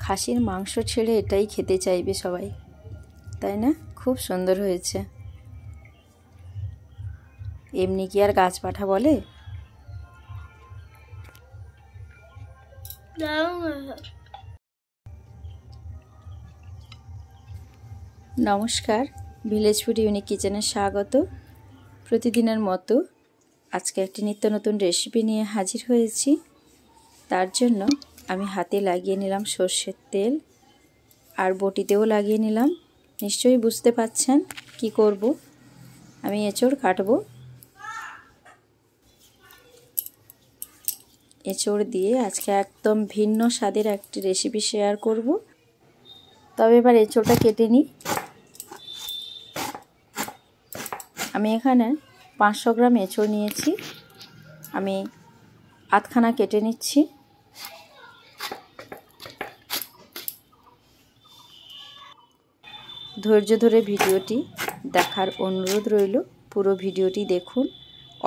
খাসির মাংস ছেড়ে এটাই খেতে চাইবে সবাই, তাই না? খুব সুন্দর হয়েছে। এমনি কি আর গাছ পাঠা বলে? নমস্কার, ভিলেজ ফুড ইউনিক কিচেনে স্বাগত। প্রতিদিনের মতো আজকে একটি নিত্য নতুন রেসিপি নিয়ে হাজির হয়েছি। তার জন্য আমি হাতে লাগিয়ে নিলাম সর্ষের তেল, আর বটিতেও লাগিয়ে নিলাম। নিশ্চয়ই বুঝতে পাচ্ছেন কি করব। আমি এঁচড় কাটবো। এঁচড় দিয়ে আজকে একদম ভিন্ন স্বাদের একটি রেসিপি শেয়ার করব। তবে এবার এঁচড়টা কেটে নিই। আমি এখানে 500 গ্রাম এঁচড় নিয়েছি। আমি আধখানা কেটে নিচ্ছি। ধৈর্য ধরে ভিডিওটি দেখার অনুরোধ রইল। পুরো ভিডিওটি দেখুন।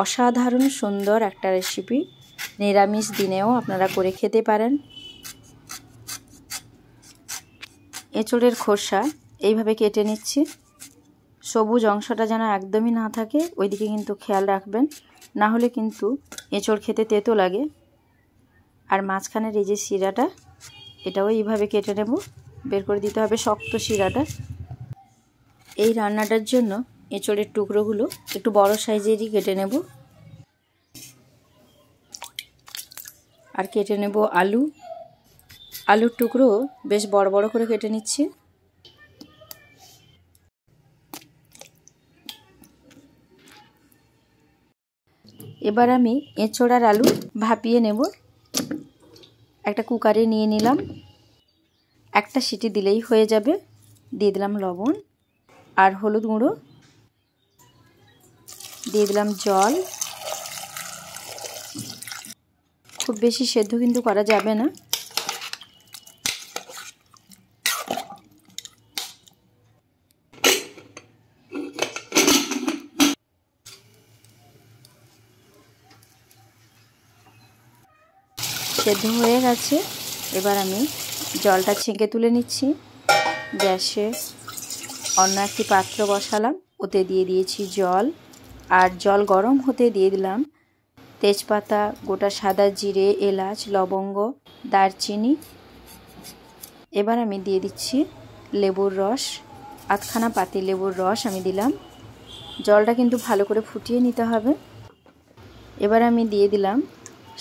অসাধারণ সুন্দর একটা রেসিপি, নিরামিষ দিনেও আপনারা করে খেতে পারেন। এঁচড়ের খোসা এইভাবে কেটে নিচ্ছি। সবুজ অংশটা যেন একদমই না থাকে, ওইদিকে কিন্তু খেয়াল রাখবেন, না হলে কিন্তু এঁচড় খেতে তেতো লাগে। আর মাঝখানের এই যে শিরাটা, এটাও এইভাবে কেটে নেব, বের করে দিতে হবে শক্ত শিরাটা। এই রান্নাটার জন্য এঁচড়ের টুকরোগুলো একটু বড় সাইজেরই কেটে নেব। আর কেটে নেব আলুর টুকরো বেশ বড় বড় করে কেটে নিচ্ছি। এবার আমি এঁচড় আর আলু ভাপিয়ে নেব। একটা কুকারে নিয়ে নিলাম, একটা সিটি দিলেই হয়ে যাবে। দিয়ে দিলাম লবণ আর হলুদ গুঁড়ো, দিয়ে দিলাম জল। খুব বেশি সেদ্ধ কিন্তু করা যাবে না। সেদ্ধ হয়ে গেছে। এবার আমি জলটা ছেঁকে তুলে নিচ্ছি। গ্যাসে অন্য একটি পাত্র বসালাম, ওতে দিয়ে দিয়েছি জল। আর জল গরম হতে দিয়ে দিলাম তেজপাতা, গোটা সাদা জিরে, এলাচ, লবঙ্গ, দারচিনি। এবার আমি দিয়ে দিচ্ছি লেবুর রস, আধখানা পাতি লেবুর রস আমি দিলাম। জলটা কিন্তু ভালো করে ফুটিয়ে নিতে হবে। এবার আমি দিয়ে দিলাম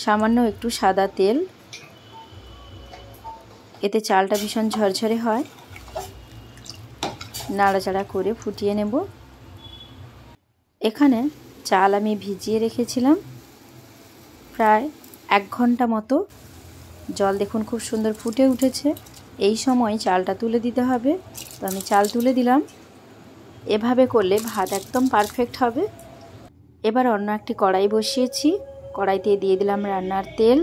সামান্য একটু সাদা তেল, এতে চালটা ভীষণ ঝরঝরে হয়। নাড়াচাড়া করে ফুটিয়ে নেব। এখানে চাল আমি ভিজিয়ে রেখেছিলাম প্রায় 1 ঘন্টা মতো। জল দেখুন খুব সুন্দর ফুটে উঠেছে। এই সময় চালটা তুলে দিতে হবে। তো আমি চাল তুলে দিলাম। এভাবে করলে ভাত একদম পারফেক্ট হবে। এবার অন্য একটি কড়াই বসিয়েছি। কড়াইতে দিয়ে দিলাম রান্নার তেল,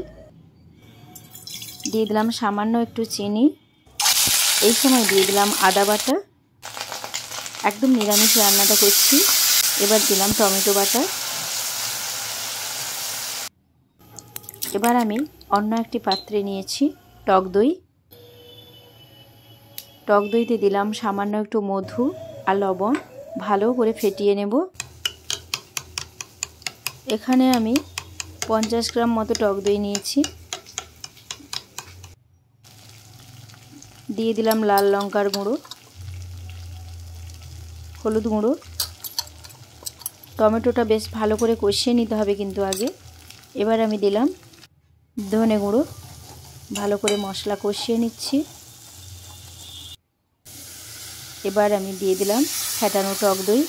দিয়ে দিলাম সামান্য একটু চিনি। এই সময় দিয়ে দিলাম আদা বাটা। একদম নিরামিষ রান্নাটা করছি। এবার দিলাম টমেটো বাটা। এবার আমি অন্য একটি পাত্রে নিয়েছি টক দই। টক দইতে দিলাম সামান্য একটু মধু আর লবণ, ভালো করে ফেটিয়ে নেব। এখানে আমি 50 গ্রাম মতো টক দই নিয়েছি। দিয়ে দিলাম লাল লঙ্কার গুঁড়ো, হলুদ গুঁড়ো। টমেটোটা বেশ ভালো করে কষিয়ে নিতে হবে কিন্তু আগে। এবার আমি দিলাম ধনে গুঁড়ো। ভালো করে মশলা কষিয়ে নিচ্ছি। এবার আমি দিয়ে দিলাম ফেটানো টক দই।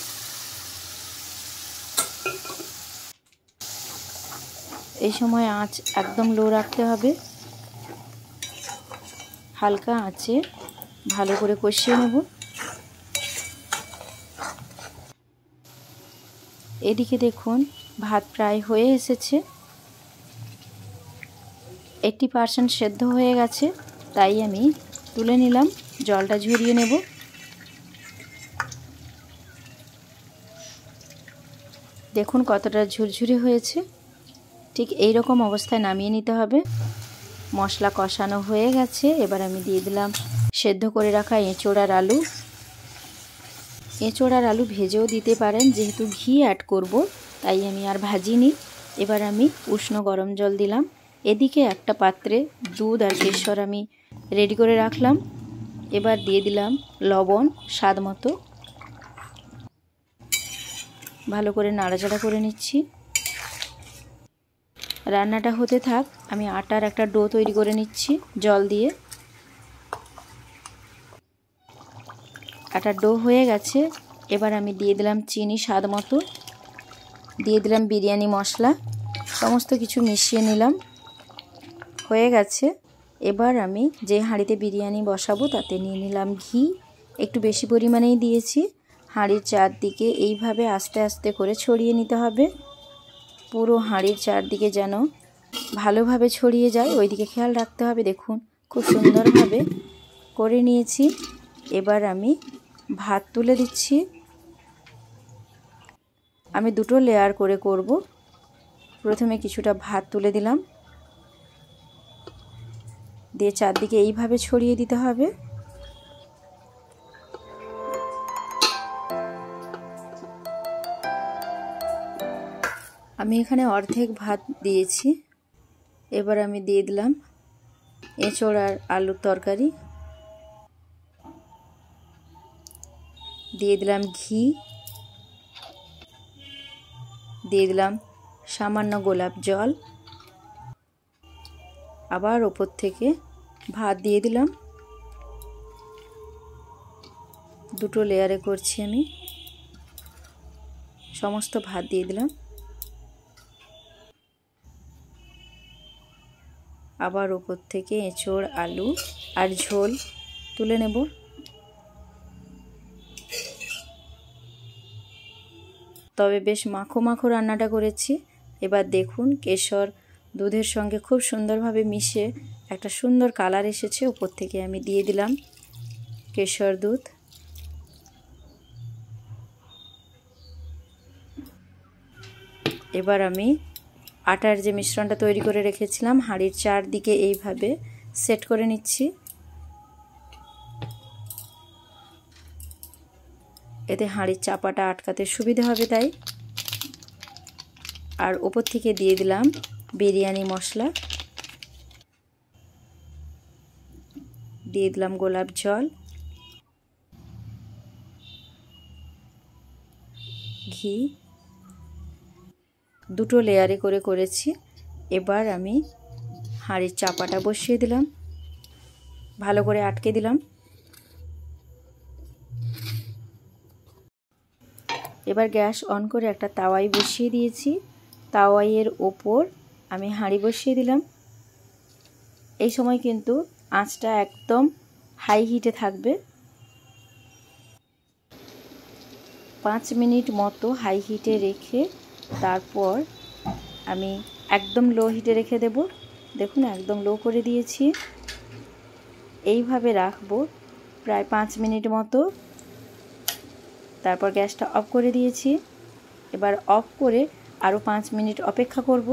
এই সময় আঁচ একদম লো রাখতে হবে। হালকা আঁচে ভালো করে কষিয়ে নেব। এদিকে দেখুন ভাত প্রায় হয়ে এসেছে। 80% সেদ্ধ হয়ে গেছে, তাই আমি তুলে নিলাম। জলটা ঝরিয়ে নেব। দেখুন কতটা ঝুরঝুরে হয়েছে। ঠিক এই রকম অবস্থায় নামিয়ে নিতে হবে। মশলা কষানো হয়ে গেছে। এবার আমি দিয়ে দিলাম সেদ্ধ করে রাখা এঁচোড় আর আলু। এঁচোড় আর আলু ভেজেও দিতে পারেন, যেহেতু ঘি অ্যাড করব তাই আমি আর ভাজিনি। এবার আমি উষ্ণ গরম জল দিলাম। এদিকে একটা পাত্রে দুধ আর কেশর আমি রেডি করে রাখলাম। এবার দিয়ে দিলাম লবণ স্বাদ মতো। ভালো করে নাড়াচাড়া করে নিচ্ছি। রান্নাটা হতে থাক, আমি আটার একটা ডো তৈরি করে নিচ্ছি জল দিয়ে। আটার ডো হয়ে গেছে। এবার আমি দিয়ে দিলাম চিনি স্বাদ মতো, দিয়ে দিলাম বিরিয়ানি মশলা, সমস্ত কিছু মিশিয়ে নিলাম। হয়ে গেছে। এবার আমি যে হাঁড়িতে বিরিয়ানি বসাবো তাতে নিয়ে নিলাম ঘি, একটু বেশি পরিমাণেই দিয়েছি। হাঁড়ির চারদিকে এইভাবে আস্তে আস্তে করে ছড়িয়ে নিতে হবে, পুরো হাঁড়ির চারদিকে যেন ভালোভাবে ছড়িয়ে যায় ওই দিকে খেয়াল রাখতে হবে। দেখুন খুব সুন্দরভাবে করে নিয়েছি। এবার আমি ভাত তুলে দিচ্ছি। আমি দুটো লেয়ার করে করব। প্রথমে কিছুটা ভাত তুলে দিলাম, দিয়ে চারদিকে এইভাবে ছড়িয়ে দিতে হবে। আমি এখানে অর্ধেক ভাত দিয়েছি। এবার আমি দিয়ে দিলাম এঁচোড় আর আলুর তরকারি, দিয়ে দিলাম ঘি, দিয়ে দিলাম সামান্য গোলাপ জল, আবার ওপর থেকে ভাত দিয়ে দিলাম। দুটো লেয়ারে করছি আমি, সমস্ত ভাত দিয়ে দিলাম। আবার ওপর থেকে এঁচোড় আলু আর ঝোল তুলে নেব। তবে বেশ মাখো মাখো রান্নাটা করেছি। এবার দেখুন কেশর দুধের সঙ্গে খুব সুন্দরভাবে মিশে একটা সুন্দর কালার এসেছে। উপর থেকে আমি দিয়ে দিলাম কেশর দুধ। এবার আমি আটার যে মিশ্রণটা তৈরি করে রেখেছিলাম হাঁড়ির চারদিকে এইভাবে সেট করে নিচ্ছি। এতে হাঁড়ির চাপাটা আটকাতে সুবিধা হবে তাই। আর ওপর থেকে দিয়ে দিলাম বিরিয়ানি মশলা, দিয়ে দিলাম গোলাপ জল, ঘি। দুটো লেয়ারে করে করেছি। এবার আমি হাঁড়ির চাপাটা বসিয়ে দিলাম, ভালো করে আটকে দিলাম। এবার গ্যাস অন করে একটা তাওয়াই বসিয়ে দিয়েছি। তাওয়াইয়ের ওপর আমি হাঁড়ি বসিয়ে দিলাম। এই সময় কিন্তু আঁচটা একদম হাই হিটে থাকবে। 5 মিনিট মতো হাই হিটে রেখে তারপর আমি একদম লো হিটে রেখে দেব। দেখুন একদম লো করে দিয়েছি। এইভাবে রাখবো প্রায় 5 মিনিট মতো। তারপর গ্যাসটা অফ করে দিয়েছি। এবার অফ করে আরও 5 মিনিট অপেক্ষা করব।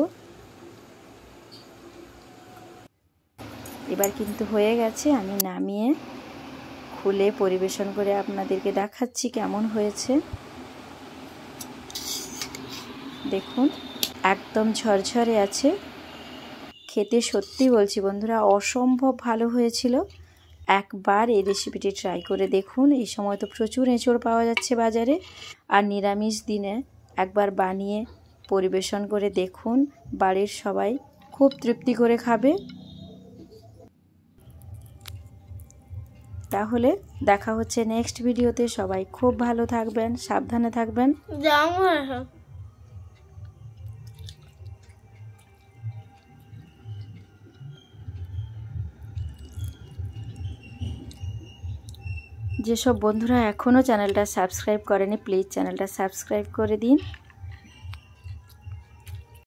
এবার কিন্তু হয়ে গেছে। আমি নামিয়ে খুলে পরিবেশন করে আপনাদেরকে দেখাচ্ছি কেমন হয়েছে। দেখুন একদম ঝরঝরে আছে। খেতে সত্যি বলছি বন্ধুরা অসম্ভব ভালো হয়েছিল। একবার এই রেসিপিটি ট্রাই করে দেখুন। এই সময় তো প্রচুর এঁচোড় পাওয়া যাচ্ছে বাজারে। আর নিরামিষ দিনে একবার বানিয়ে পরিবেশন করে দেখুন, বাড়ির সবাই খুব তৃপ্তি করে খাবে। তাহলে দেখা হচ্ছে নেক্সট ভিডিওতে। সবাই খুব ভালো থাকবেন, সাবধানে থাকবেন। যেসব বন্ধুরা এখনও চ্যানেলটা সাবস্ক্রাইব করেনি প্লিজ চ্যানেলটা সাবস্ক্রাইব করে দিন।